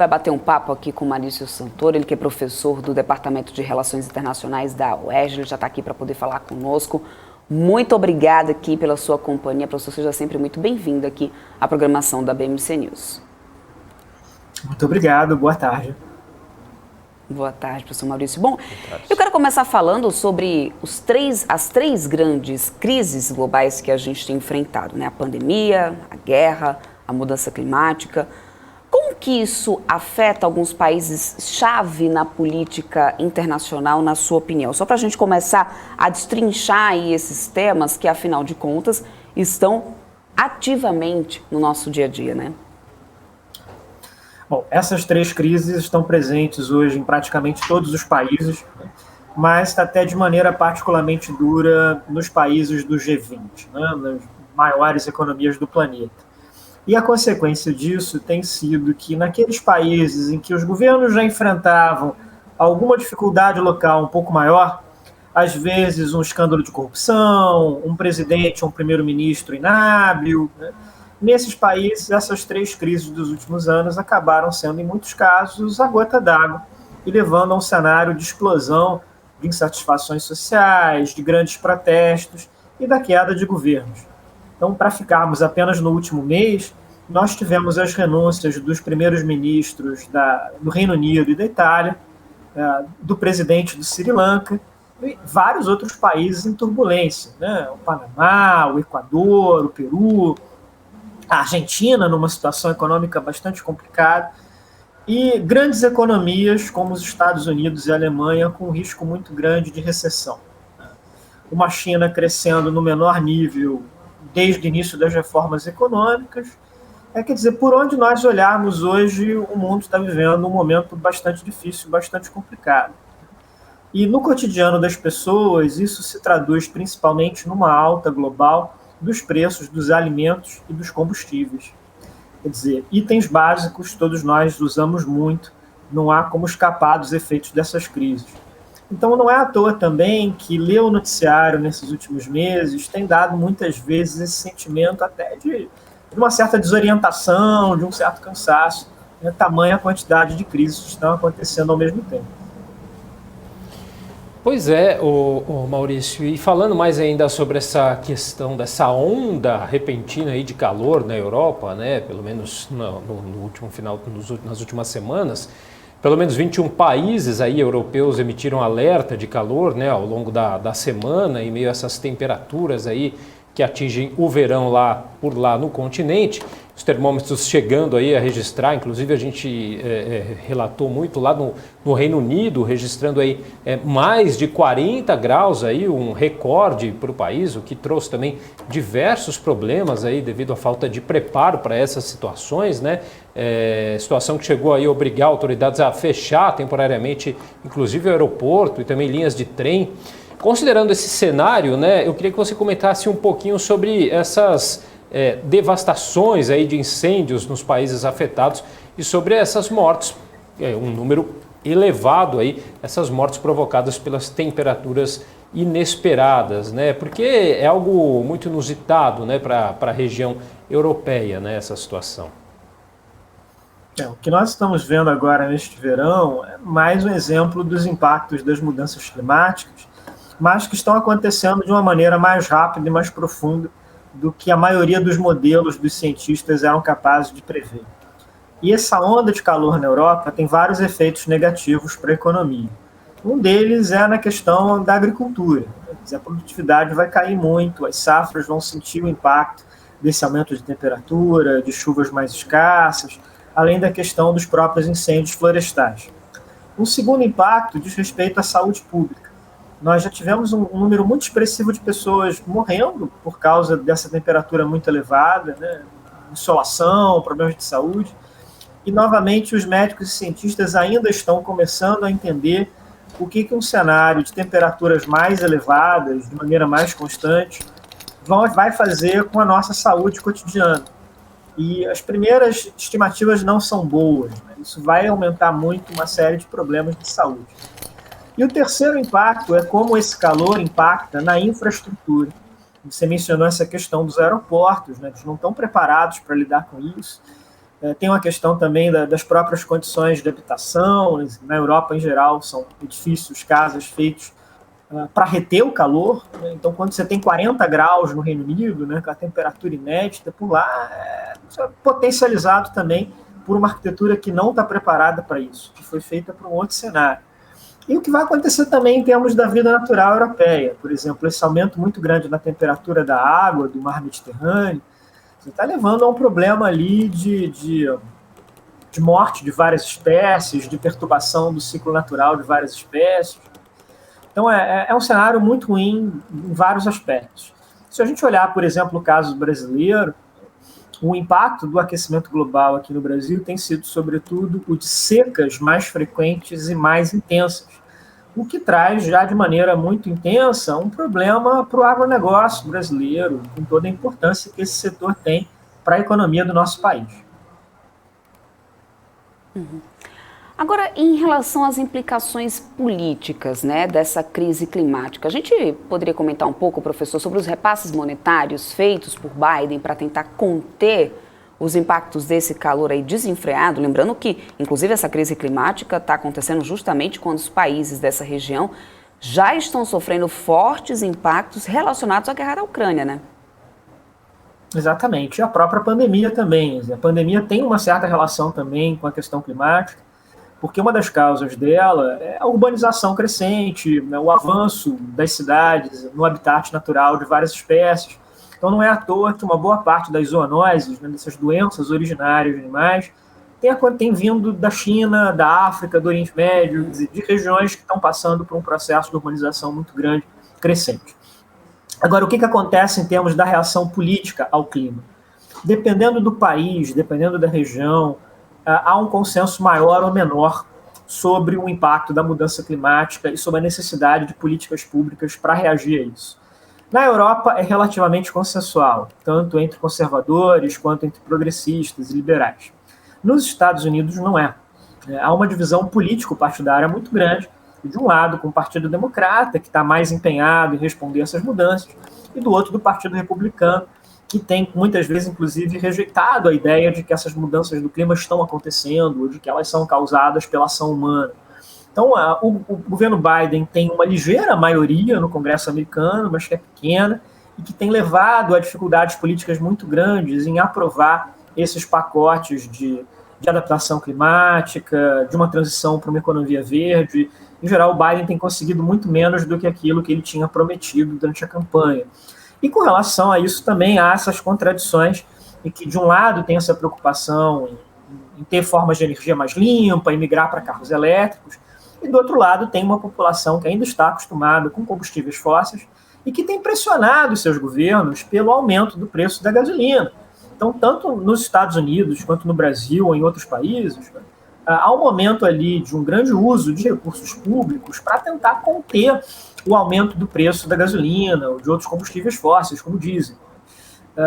Vai bater um papo aqui com o Maurício Santoro, ele que é professor do Departamento de Relações Internacionais da UERJ, ele já está aqui para poder falar conosco. Muito obrigada aqui pela sua companhia, professor, seja sempre muito bem-vindo aqui à programação da BMC News. Muito obrigado, boa tarde. Boa tarde, professor Maurício. Bom, eu quero começar falando sobre as três grandes crises globais que a gente tem enfrentado, né? A pandemia, a guerra, a mudança climática. Como que isso afeta alguns países-chave na política internacional, na sua opinião? Só para a gente começar a destrinchar aí esses temas que, afinal de contas, estão ativamente no nosso dia a dia, né? Bom, essas três crises estão presentes hoje em praticamente todos os países, mas até de maneira particularmente dura nos países do G20, né, nas maiores economias do planeta. E a consequência disso tem sido que naqueles países em que os governos já enfrentavam alguma dificuldade local um pouco maior, às vezes um escândalo de corrupção, um presidente ou um primeiro-ministro inábil, né? Nesses países, essas três crises dos últimos anos acabaram sendo, em muitos casos, a gota d'água e levando a um cenário de explosão de insatisfações sociais, de grandes protestos e da queda de governos. Então, para ficarmos apenas no último mês, nós tivemos as renúncias dos primeiros ministros do Reino Unido e da Itália, do presidente do Sri Lanka e vários outros países em turbulência, né? O Panamá, o Equador, o Peru, a Argentina numa situação econômica bastante complicada, e grandes economias como os Estados Unidos e a Alemanha com um risco muito grande de recessão. Uma China crescendo no menor nível desde o início das reformas econômicas. Quer dizer, por onde nós olharmos hoje, o mundo está vivendo um momento bastante difícil, bastante complicado. E no cotidiano das pessoas, isso se traduz principalmente numa alta global dos preços dos alimentos e dos combustíveis. Quer dizer, itens básicos todos nós usamos muito, não há como escapar dos efeitos dessas crises. Então não é à toa também que ler o noticiário nesses últimos meses tem dado muitas vezes esse sentimento até de uma certa desorientação, de um certo cansaço, né, tamanha quantidade de crises que estão acontecendo ao mesmo tempo. Pois é, o Maurício, e falando mais ainda sobre essa questão dessa onda repentina aí de calor na Europa, né, pelo menos no último final, nas últimas semanas, pelo menos 21 países aí europeus emitiram alerta de calor, né, ao longo da semana, em meio a essas temperaturas aí que atingem o verão por lá no continente. Os termômetros chegando aí a registrar, inclusive a gente relatou muito lá no Reino Unido, registrando aí mais de 40 graus, aí, um recorde para o país, o que trouxe também diversos problemas aí devido à falta de preparo para essas situações, né? Situação que chegou aí a obrigar autoridades a fechar temporariamente, inclusive o aeroporto e também linhas de trem. Considerando esse cenário, né, eu queria que você comentasse um pouquinho sobre essas devastações aí de incêndios nos países afetados e sobre essas mortes, um número elevado aí, essas mortes provocadas pelas temperaturas inesperadas, né? Porque é algo muito inusitado, né, para a região europeia, né, essa situação. O que nós estamos vendo agora neste verão é mais um exemplo dos impactos das mudanças climáticas, mas que estão acontecendo de uma maneira mais rápida e mais profunda do que a maioria dos modelos dos cientistas eram capazes de prever. E essa onda de calor na Europa tem vários efeitos negativos para a economia. Um deles é na questão da agricultura. A produtividade vai cair muito, as safras vão sentir o impacto desse aumento de temperatura, de chuvas mais escassas, além da questão dos próprios incêndios florestais. Um segundo impacto diz respeito à saúde pública. Nós já tivemos um número muito expressivo de pessoas morrendo por causa dessa temperatura muito elevada, né? Insolação, problemas de saúde. E, novamente, os médicos e cientistas ainda estão começando a entender o que um cenário de temperaturas mais elevadas, de maneira mais constante, vai fazer com a nossa saúde cotidiana. E as primeiras estimativas não são boas, né? Isso vai aumentar muito uma série de problemas de saúde. E o terceiro impacto é como esse calor impacta na infraestrutura. Você mencionou essa questão dos aeroportos, né? Eles não estão preparados para lidar com isso. Tem uma questão também das próprias condições de habitação. Na Europa, em geral, são edifícios, casas feitos para reter o calor. Então, quando você tem 40 graus no Reino Unido, né, com a temperatura inédita, por lá, isso é potencializado também por uma arquitetura que não está preparada para isso, que foi feita para um outro cenário. E o que vai acontecer também em termos da vida natural europeia, por exemplo, esse aumento muito grande na temperatura da água do mar Mediterrâneo, você está levando a um problema ali de morte de várias espécies, de perturbação do ciclo natural de várias espécies. Então, é um cenário muito ruim em vários aspectos. Se a gente olhar, por exemplo, o caso brasileiro, o impacto do aquecimento global aqui no Brasil tem sido, sobretudo, o de secas mais frequentes e mais intensas, o que traz, já de maneira muito intensa, um problema para o agronegócio brasileiro, com toda a importância que esse setor tem para a economia do nosso país. Uhum. Agora, em relação às implicações políticas, né, dessa crise climática, a gente poderia comentar um pouco, professor, sobre os repasses monetários feitos por Biden para tentar conter os impactos desse calor aí desenfreado? Lembrando que, inclusive, essa crise climática está acontecendo justamente quando os países dessa região já estão sofrendo fortes impactos relacionados à guerra da Ucrânia, né? Exatamente. E a própria pandemia também. A pandemia tem uma certa relação também com a questão climática, porque uma das causas dela é a urbanização crescente, né, o avanço das cidades no habitat natural de várias espécies. Então não é à toa que uma boa parte das zoonoses, né, dessas doenças originárias de animais, tem vindo da China, da África, do Oriente Médio, de regiões que estão passando por um processo de urbanização muito grande, crescente. Agora, o que acontece em termos da reação política ao clima? Dependendo do país, dependendo da região, há um consenso maior ou menor sobre o impacto da mudança climática e sobre a necessidade de políticas públicas para reagir a isso. Na Europa é relativamente consensual, tanto entre conservadores quanto entre progressistas e liberais. Nos Estados Unidos não é. Há uma divisão político-partidária muito grande, de um lado com o Partido Democrata, que está mais empenhado em responder a essas mudanças, e do outro do Partido Republicano, que tem muitas vezes, inclusive, rejeitado a ideia de que essas mudanças do clima estão acontecendo, ou de que elas são causadas pela ação humana. Então, o governo Biden tem uma ligeira maioria no Congresso americano, mas que é pequena, e que tem levado a dificuldades políticas muito grandes em aprovar esses pacotes de adaptação climática, de uma transição para uma economia verde. Em geral, o Biden tem conseguido muito menos do que aquilo que ele tinha prometido durante a campanha. E com relação a isso também há essas contradições, em que de um lado tem essa preocupação em ter formas de energia mais limpa, em migrar para carros elétricos, e do outro lado tem uma população que ainda está acostumada com combustíveis fósseis e que tem pressionado seus governos pelo aumento do preço da gasolina. Então, tanto nos Estados Unidos quanto no Brasil ou em outros países, há um momento ali de um grande uso de recursos públicos para tentar conter o aumento do preço da gasolina ou de outros combustíveis fósseis, como o diesel.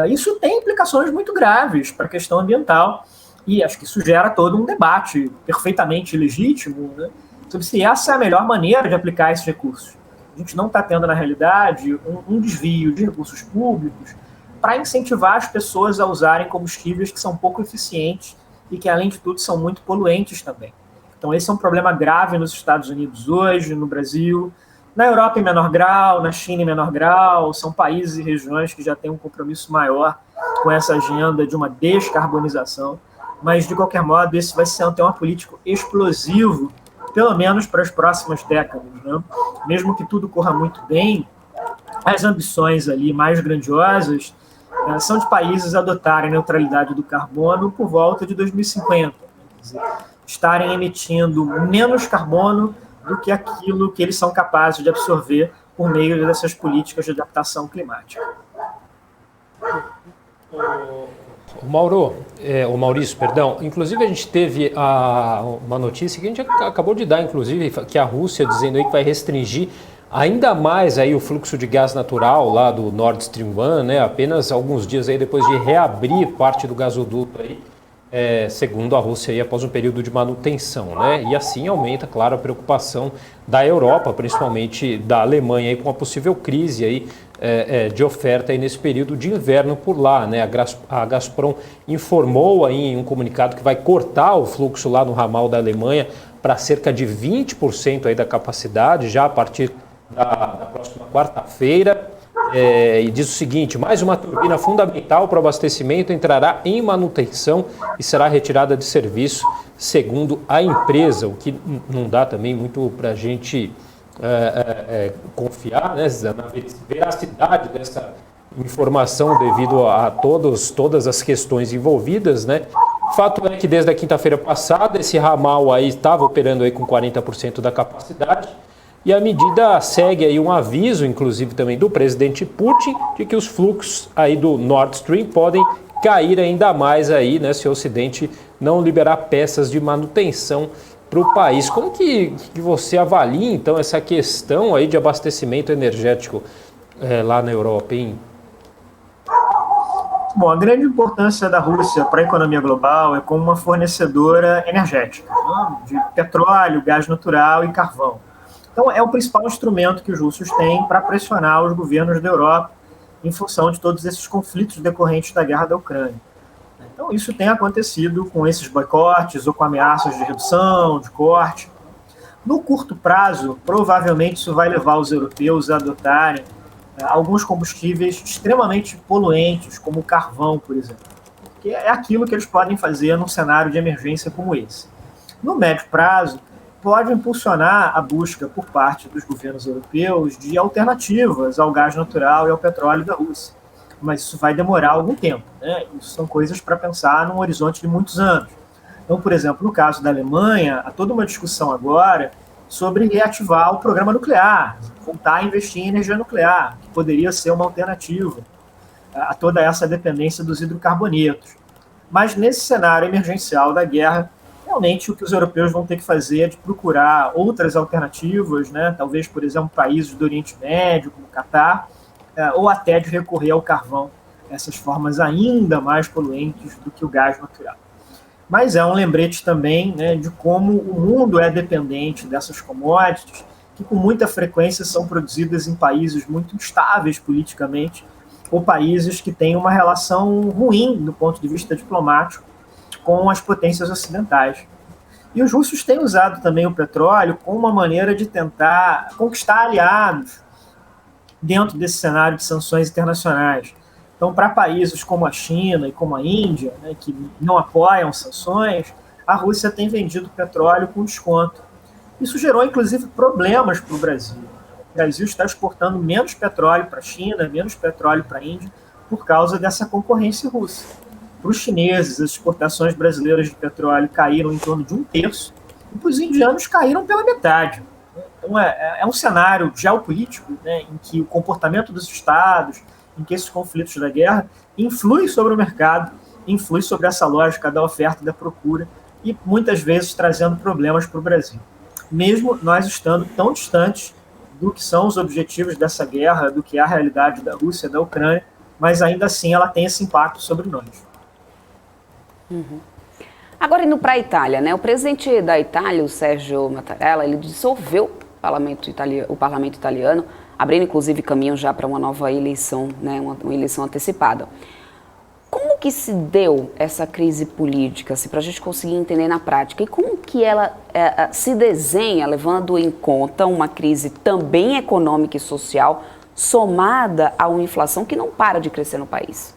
Isso tem implicações muito graves para a questão ambiental e acho que isso gera todo um debate perfeitamente legítimo, né, sobre se essa é a melhor maneira de aplicar esses recursos. A gente não está tendo, na realidade, um desvio de recursos públicos para incentivar as pessoas a usarem combustíveis que são pouco eficientes e que, além de tudo, são muito poluentes também. Então, esse é um problema grave nos Estados Unidos hoje, no Brasil, na Europa em menor grau, na China em menor grau. São países e regiões que já têm um compromisso maior com essa agenda de uma descarbonização. Mas, de qualquer modo, esse vai ser um tema político explosivo, pelo menos para as próximas décadas, né? Mesmo que tudo corra muito bem, as ambições ali mais grandiosas são de países adotarem a neutralidade do carbono por volta de 2050. Quer dizer, estarem emitindo menos carbono do que aquilo que eles são capazes de absorver por meio dessas políticas de adaptação climática. O Maurício, inclusive a gente teve uma notícia que a gente acabou de dar, inclusive, que a Rússia dizendo aí que vai restringir ainda mais aí o fluxo de gás natural lá do Nord Stream 1, né, apenas alguns dias aí depois de reabrir parte do gasoduto aí, segundo a Rússia aí, após um período de manutenção, né? E assim aumenta, claro, a preocupação da Europa, principalmente da Alemanha aí, com a possível crise aí de oferta aí nesse período de inverno por lá, né? A Gazprom informou aí em um comunicado que vai cortar o fluxo lá no ramal da Alemanha para cerca de 20% aí da capacidade, já a partir da próxima quarta-feira. E diz o seguinte: mais uma turbina fundamental para o abastecimento entrará em manutenção e será retirada de serviço, segundo a empresa, o que não dá também muito para a gente confiar, né, na veracidade dessa informação devido a todas as questões envolvidas, né? Fato é que desde a quinta-feira passada esse ramal aí estava operando aí com 40% da capacidade. E a medida segue aí um aviso, inclusive também do presidente Putin, de que os fluxos aí do Nord Stream podem cair ainda mais aí, né, se o Ocidente não liberar peças de manutenção para o país. Como que você avalia, então, essa questão aí de abastecimento energético lá na Europa, hein? Bom, a grande importância da Rússia para a economia global é como uma fornecedora energética, né, de petróleo, gás natural e carvão. Então, é o principal instrumento que os russos têm para pressionar os governos da Europa em função de todos esses conflitos decorrentes da guerra da Ucrânia. Então, isso tem acontecido com esses boicotes ou com ameaças de redução, de corte. No curto prazo, provavelmente isso vai levar os europeus a adotarem alguns combustíveis extremamente poluentes, como o carvão, por exemplo, que é aquilo que eles podem fazer num cenário de emergência como esse. No médio prazo, pode impulsionar a busca por parte dos governos europeus de alternativas ao gás natural e ao petróleo da Rússia. Mas isso vai demorar algum tempo, né? Isso são coisas para pensar num horizonte de muitos anos. Então, por exemplo, no caso da Alemanha, há toda uma discussão agora sobre reativar o programa nuclear, voltar a investir em energia nuclear, que poderia ser uma alternativa a toda essa dependência dos hidrocarbonetos. Mas nesse cenário emergencial da guerra, realmente o que os europeus vão ter que fazer é de procurar outras alternativas, né? Talvez, por exemplo, países do Oriente Médio, como o Catar, ou até de recorrer ao carvão, essas formas ainda mais poluentes do que o gás natural. Mas é um lembrete também, né, de como o mundo é dependente dessas commodities, que com muita frequência são produzidas em países muito instáveis politicamente, ou países que têm uma relação ruim do ponto de vista diplomático com as potências ocidentais. E os russos têm usado também o petróleo como uma maneira de tentar conquistar aliados dentro desse cenário de sanções internacionais. Então, para países como a China e como a Índia, né, que não apoiam sanções, a Rússia tem vendido petróleo com desconto. Isso gerou, inclusive, problemas para o Brasil. O Brasil está exportando menos petróleo para a China, menos petróleo para a Índia, por causa dessa concorrência russa. Para os chineses, as exportações brasileiras de petróleo caíram em torno de 1/3, e para os indianos caíram pela metade. Então, é um cenário geopolítico, né, em que o comportamento dos estados, em que esses conflitos da guerra influem sobre o mercado, influem sobre essa lógica da oferta e da procura, e muitas vezes trazendo problemas para o Brasil. Mesmo nós estando tão distantes do que são os objetivos dessa guerra, do que é a realidade da Rússia e da Ucrânia, mas ainda assim ela tem esse impacto sobre nós. Uhum. Agora, indo para a Itália, né? O presidente da Itália, o Sergio Mattarella, ele dissolveu o parlamento italiano, abrindo inclusive caminho já para uma nova eleição, né? Uma eleição antecipada. Como que se deu essa crise política, para a gente conseguir entender na prática? E como que ela se desenha, levando em conta uma crise também econômica e social, somada a uma inflação que não para de crescer no país?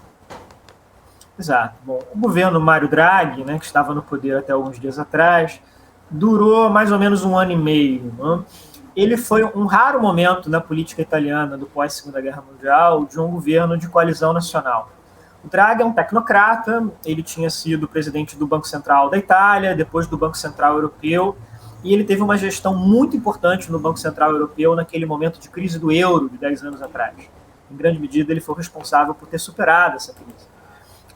Exato. Bom, o governo Mário Draghi, né, que estava no poder até alguns dias atrás, durou mais ou menos 1 ano e meio. Né? Ele foi um raro momento na política italiana do pós-Segunda Guerra Mundial de um governo de coalizão nacional. O Draghi é um tecnocrata, ele tinha sido presidente do Banco Central da Itália, depois do Banco Central Europeu, e ele teve uma gestão muito importante no Banco Central Europeu naquele momento de crise do euro de 10 anos atrás. Em grande medida, ele foi responsável por ter superado essa crise.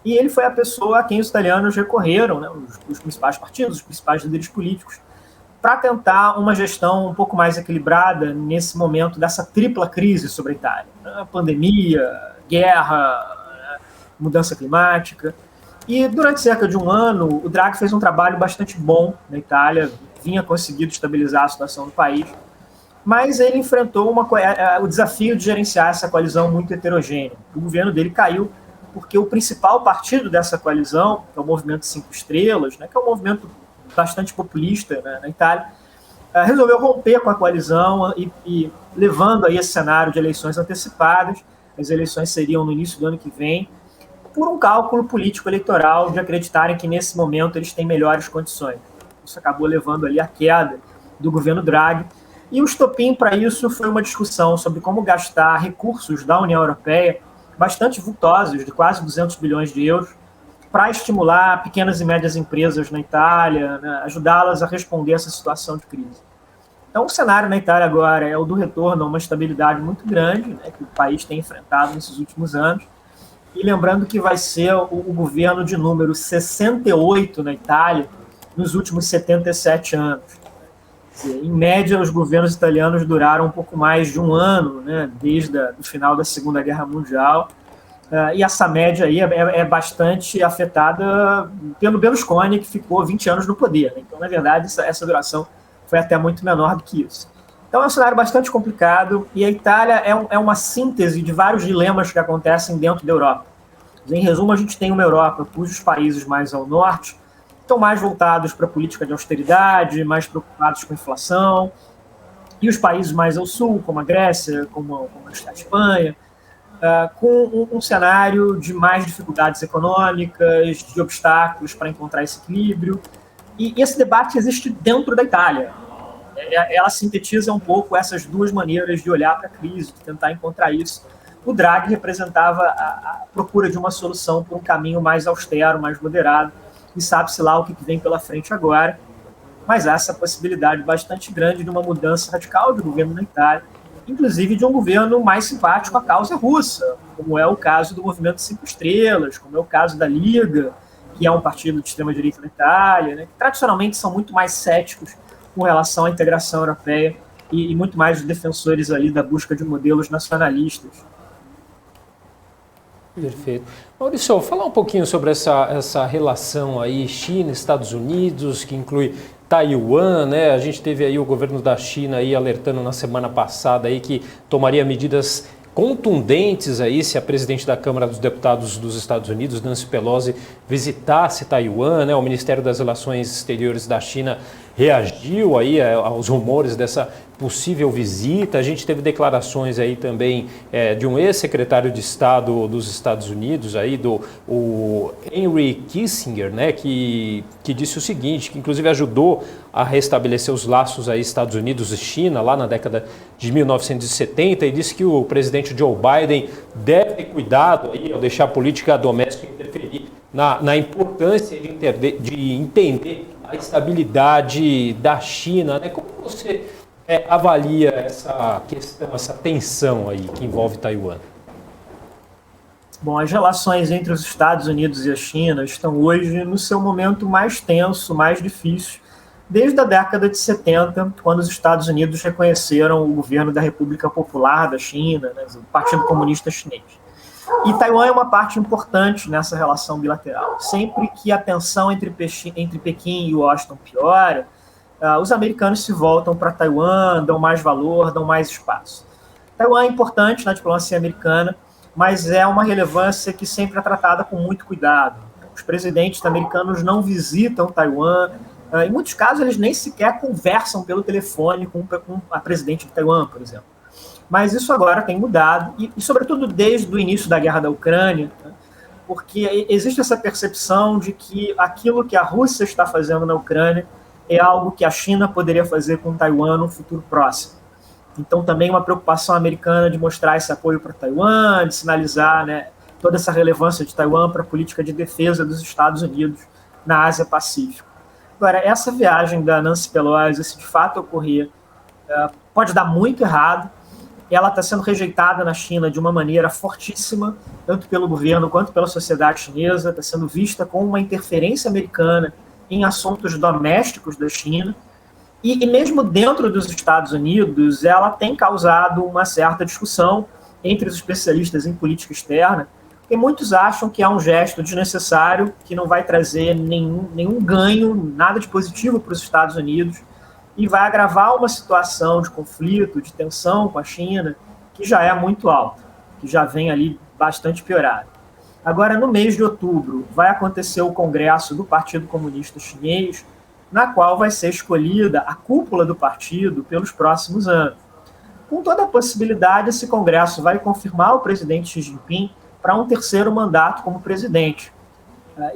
E ele foi a pessoa a quem os italianos recorreram, né, os principais partidos, os principais líderes políticos, para tentar uma gestão um pouco mais equilibrada nesse momento dessa tripla crise sobre a Itália. Né, pandemia, guerra, mudança climática. E durante cerca de 1 ano, o Draghi fez um trabalho bastante bom na Itália, vinha conseguindo estabilizar a situação do país. mas ele enfrentou o desafio de gerenciar essa coalizão muito heterogênea. O governo dele caiu porque o principal partido dessa coalizão, que é o Movimento Cinco Estrelas, né, que é um movimento bastante populista, né, na Itália, resolveu romper com a coalizão e levando aí esse cenário de eleições antecipadas. As eleições seriam no início do ano que vem, por um cálculo político-eleitoral de acreditarem que nesse momento eles têm melhores condições. Isso acabou levando ali à queda do governo Draghi. E o estopim para isso foi uma discussão sobre como gastar recursos da União Europeia, bastante vultosos, de quase 200 bilhões de euros, para estimular pequenas e médias empresas na Itália, né, ajudá-las a responder a essa situação de crise. Então, o cenário na Itália agora é o do retorno a uma estabilidade muito grande, né, que o país tem enfrentado nesses últimos anos. E lembrando que vai ser o governo de número 68 na Itália nos últimos 77 anos. Em média, os governos italianos duraram um pouco mais de um ano, né, desde o final da Segunda Guerra Mundial, e essa média aí é bastante afetada pelo Berlusconi, que ficou 20 anos no poder. Né? Então, na verdade, essa duração foi até muito menor do que isso. Então, é um cenário bastante complicado, e a Itália é uma síntese de vários dilemas que acontecem dentro da Europa. Em resumo, a gente tem uma Europa cujos países mais ao norte estão mais voltados para a política de austeridade, mais preocupados com a inflação, e os países mais ao sul, como a Grécia, como a Espanha, com um cenário de mais dificuldades econômicas, de obstáculos para encontrar esse equilíbrio. E esse debate existe dentro da Itália. Ela sintetiza um pouco essas duas maneiras de olhar para a crise, de tentar encontrar isso. O Draghi representava a procura de uma solução por um caminho mais austero, mais moderado, e sabe-se lá o que vem pela frente agora, mas há essa possibilidade bastante grande de uma mudança radical de governo na Itália, inclusive de um governo mais simpático à causa russa, como é o caso do Movimento Cinco Estrelas, como é o caso da Liga, que é um partido de extrema-direita na Itália, né, que tradicionalmente são muito mais céticos com relação à integração europeia e muito mais defensores ali da busca de modelos nacionalistas. Perfeito. Maurício, falar um pouquinho sobre essa relação aí China-Estados Unidos, que inclui Taiwan, né? A gente teve aí o governo da China aí alertando na semana passada aí que tomaria medidas contundentes aí se a presidente da Câmara dos Deputados dos Estados Unidos, Nancy Pelosi, visitasse Taiwan, né? O Ministério das Relações Exteriores da China reagiu aí aos rumores dessa possível visita. A gente teve declarações aí também de um ex-secretário de Estado dos Estados Unidos, aí, o Henry Kissinger, né, que disse o seguinte, que inclusive ajudou a restabelecer os laços aí Estados Unidos e China lá na década de 1970 e disse que o presidente Joe Biden deve ter cuidado aí ao deixar a política doméstica interferir na importância de entender a estabilidade da China, né? Como você avalia essa questão, essa tensão aí que envolve Taiwan? Bom, as relações entre os Estados Unidos e a China estão hoje no seu momento mais tenso, mais difícil, desde a década de 70, quando os Estados Unidos reconheceram o governo da República Popular da China, né, o Partido Comunista Chinês. E Taiwan é uma parte importante nessa relação bilateral. Sempre que a tensão entre Pequim e Washington piora, os americanos se voltam para Taiwan, dão mais valor, dão mais espaço. Taiwan é importante na diplomacia americana, mas é uma relevância que sempre é tratada com muito cuidado. Os presidentes americanos não visitam Taiwan, em muitos casos eles nem sequer conversam pelo telefone com a presidente de Taiwan, por exemplo. Mas isso agora tem mudado, e sobretudo desde o início da guerra da Ucrânia, né, porque existe essa percepção de que aquilo que a Rússia está fazendo na Ucrânia é algo que a China poderia fazer com Taiwan no futuro próximo. Então também uma preocupação americana de mostrar esse apoio para Taiwan, de sinalizar, né, toda essa relevância de Taiwan para a política de defesa dos Estados Unidos na Ásia-Pacífico. Agora, essa viagem da Nancy Pelosi, se de fato ocorrer, pode dar muito errado. Ela está sendo rejeitada na China de uma maneira fortíssima, tanto pelo governo quanto pela sociedade chinesa, está sendo vista como uma interferência americana em assuntos domésticos da China, e mesmo dentro dos Estados Unidos, ela tem causado uma certa discussão entre os especialistas em política externa, porque muitos acham que é um gesto desnecessário, que não vai trazer nenhum ganho, nada de positivo para os Estados Unidos, e vai agravar uma situação de conflito, de tensão com a China, que já é muito alta, que já vem ali bastante piorada. Agora, no mês de outubro, vai acontecer o congresso do Partido Comunista Chinês, na qual vai ser escolhida a cúpula do partido pelos próximos anos. Com toda a possibilidade, esse congresso vai confirmar o presidente Xi Jinping para um terceiro mandato como presidente.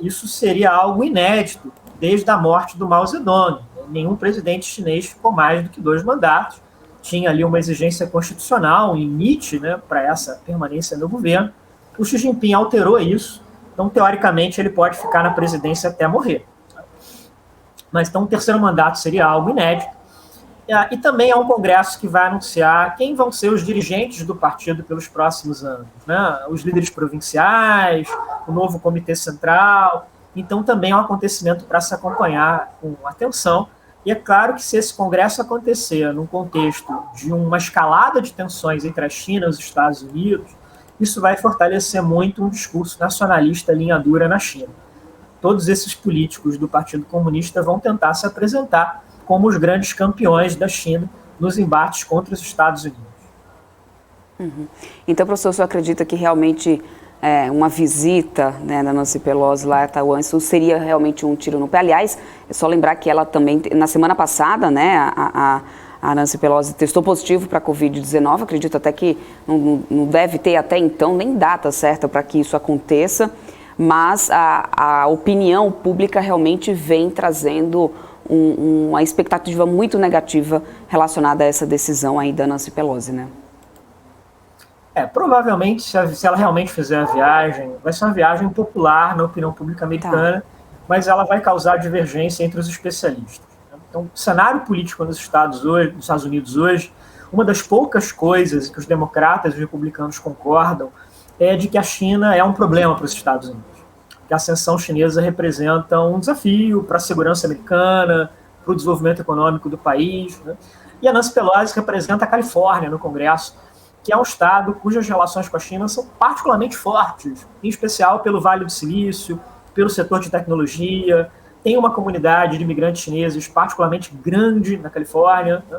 Isso seria algo inédito desde a morte do Mao Zedong. Nenhum presidente chinês ficou mais do que 2 mandatos. Tinha ali uma exigência constitucional, um limite, né, para essa permanência no governo. O Xi Jinping alterou isso, então, teoricamente, ele pode ficar na presidência até morrer. Mas, então, um terceiro mandato seria algo inédito. E também é um congresso que vai anunciar quem vão ser os dirigentes do partido pelos próximos anos, né? Os líderes provinciais, o novo comitê central. Então, também é um acontecimento para se acompanhar com atenção. E é claro que se esse congresso acontecer num contexto de uma escalada de tensões entre a China e os Estados Unidos, isso vai fortalecer muito um discurso nacionalista linha dura na China. Todos esses políticos do Partido Comunista vão tentar se apresentar como os grandes campeões da China nos embates contra os Estados Unidos. Uhum. Então, professor, o senhor acredita que realmente uma visita, né, da Nancy Pelosi lá a Taiwan, isso seria realmente um tiro no pé? Aliás, é só lembrar que ela também, na semana passada, né, a Nancy Pelosi testou positivo para a Covid-19, acredito até que não deve ter até então nem data certa para que isso aconteça, mas a opinião pública realmente vem trazendo uma expectativa muito negativa relacionada a essa decisão aí da Nancy Pelosi, né? Provavelmente, se ela realmente fizer a viagem, vai ser uma viagem popular na opinião pública americana, mas ela vai causar divergência entre os especialistas. Então, o cenário político nos Estados Unidos hoje, uma das poucas coisas que os democratas e os republicanos concordam é de que a China é um problema para os Estados Unidos. Que a ascensão chinesa representa um desafio para a segurança americana, para o desenvolvimento econômico do país, né? E a Nancy Pelosi representa a Califórnia no Congresso, que é um estado cujas relações com a China são particularmente fortes, em especial pelo Vale do Silício, pelo setor de tecnologia. Tem uma comunidade de imigrantes chineses particularmente grande na Califórnia, né?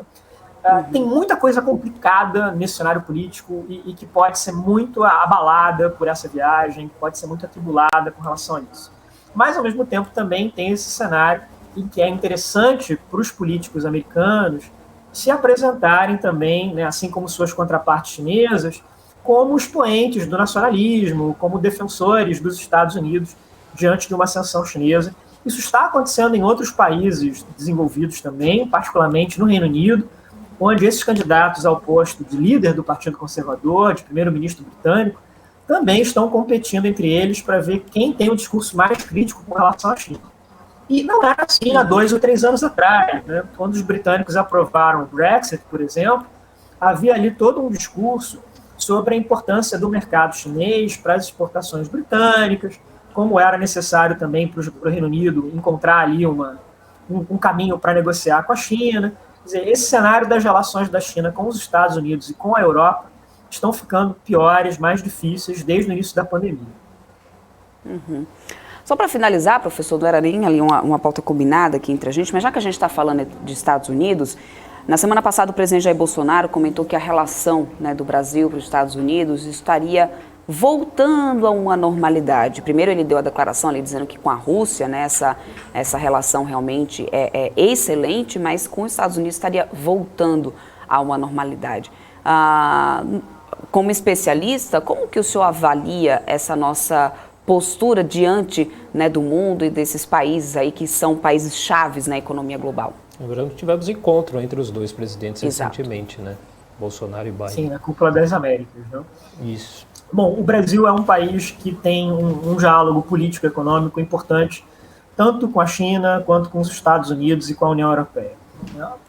Tem muita coisa complicada nesse cenário político e que pode ser muito abalada por essa viagem, pode ser muito atribulada com relação a isso. Mas, ao mesmo tempo, também tem esse cenário em que é interessante para os políticos americanos se apresentarem também, né, assim como suas contrapartes chinesas, como expoentes do nacionalismo, como defensores dos Estados Unidos diante de uma ascensão chinesa. Isso está acontecendo em outros países desenvolvidos também, particularmente no Reino Unido, onde esses candidatos ao posto de líder do Partido Conservador, de primeiro-ministro britânico, também estão competindo entre eles para ver quem tem o discurso mais crítico com relação à China. E não era assim há 2 ou 3 anos atrás, né? Quando os britânicos aprovaram o Brexit, por exemplo, havia ali todo um discurso sobre a importância do mercado chinês para as exportações britânicas, como era necessário também para o Reino Unido encontrar ali um caminho para negociar com a China. Quer dizer, esse cenário das relações da China com os Estados Unidos e com a Europa estão ficando piores, mais difíceis desde o início da pandemia. Uhum. Só para finalizar, professor, não era nem ali uma pauta combinada aqui entre a gente, mas já que a gente está falando de Estados Unidos, na semana passada o presidente Jair Bolsonaro comentou que a relação, né, do Brasil para os Estados Unidos estaria voltando a uma normalidade. Primeiro ele deu a declaração ali dizendo que com a Rússia, né, essa relação realmente é excelente, mas com os Estados Unidos estaria voltando a uma normalidade. Como especialista, como que o senhor avalia essa nossa postura diante, né, do mundo e desses países aí que são países chaves na economia global? Lembrando que tivemos encontro entre os dois presidentes Exato. recentemente, né? Bolsonaro e Biden. Sim, na Cúpula das Américas, né? Isso. Bom, o Brasil é um país que tem um diálogo político-econômico importante, tanto com a China quanto com os Estados Unidos e com a União Europeia.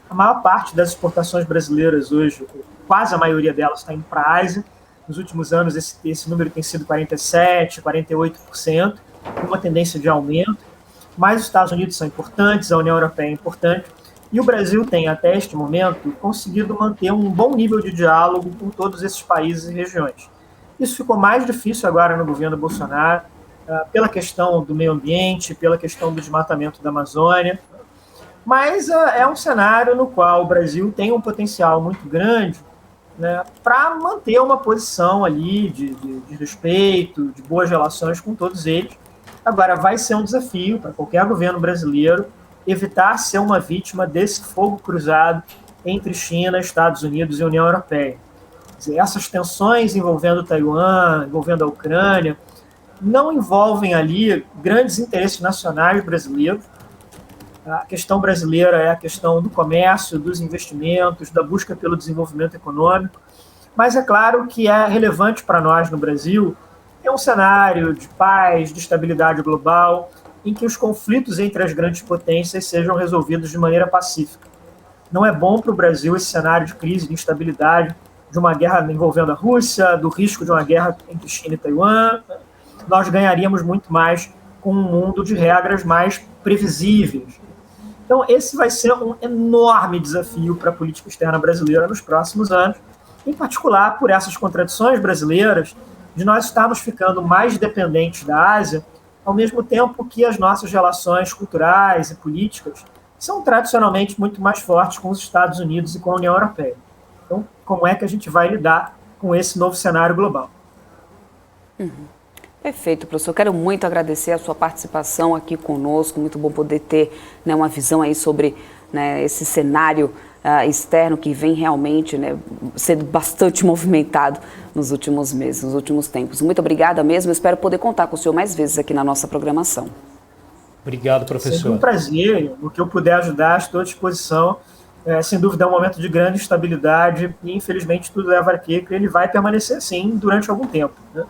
A maior parte das exportações brasileiras hoje, quase a maioria delas, está indo para a Ásia. Nos últimos anos, esse número tem sido 47%, 48%, com uma tendência de aumento. Mas os Estados Unidos são importantes, a União Europeia é importante, e o Brasil tem, até este momento, conseguido manter um bom nível de diálogo com todos esses países e regiões. Isso ficou mais difícil agora no governo Bolsonaro, pela questão do meio ambiente, pela questão do desmatamento da Amazônia. Mas é um cenário no qual o Brasil tem um potencial muito grande, né, para manter uma posição ali de respeito, de boas relações com todos eles. Agora, vai ser um desafio para qualquer governo brasileiro evitar ser uma vítima desse fogo cruzado entre China, Estados Unidos e União Europeia. Quer dizer, essas tensões envolvendo Taiwan, envolvendo a Ucrânia, não envolvem ali grandes interesses nacionais brasileiros. A questão brasileira é a questão do comércio, dos investimentos, da busca pelo desenvolvimento econômico. Mas é claro que é relevante para nós no Brasil ter um cenário de paz, de estabilidade global, em que os conflitos entre as grandes potências sejam resolvidos de maneira pacífica. Não é bom para o Brasil esse cenário de crise, de instabilidade, de uma guerra envolvendo a Rússia, do risco de uma guerra entre China e Taiwan. Nós ganharíamos muito mais com um mundo de regras mais previsíveis. Então, esse vai ser um enorme desafio para a política externa brasileira nos próximos anos, em particular por essas contradições brasileiras de nós estarmos ficando mais dependentes da Ásia, ao mesmo tempo que as nossas relações culturais e políticas são tradicionalmente muito mais fortes com os Estados Unidos e com a União Europeia. Então, como é que a gente vai lidar com esse novo cenário global? Perfeito, professor. Quero muito agradecer a sua participação aqui conosco. Muito bom poder ter, né, uma visão aí sobre, né, esse cenário externo que vem realmente, né, sendo bastante movimentado nos últimos meses, nos últimos tempos. Muito obrigada mesmo. Espero poder contar com o senhor mais vezes aqui na nossa programação. Obrigado, professor. Sempre um prazer. O que eu puder ajudar, estou à disposição. Sem dúvida, é um momento de grande estabilidade e, infelizmente, tudo leva a crer que ele vai permanecer assim durante algum tempo, né?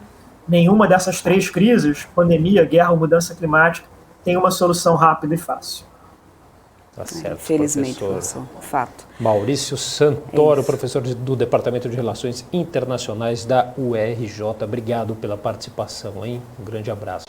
Nenhuma dessas três crises, pandemia, guerra ou mudança climática, tem uma solução rápida e fácil. Tá certo, Felizmente, professor. Fato. Maurício Santoro, professor do Departamento de Relações Internacionais da UERJ. Obrigado pela participação, hein? Um grande abraço.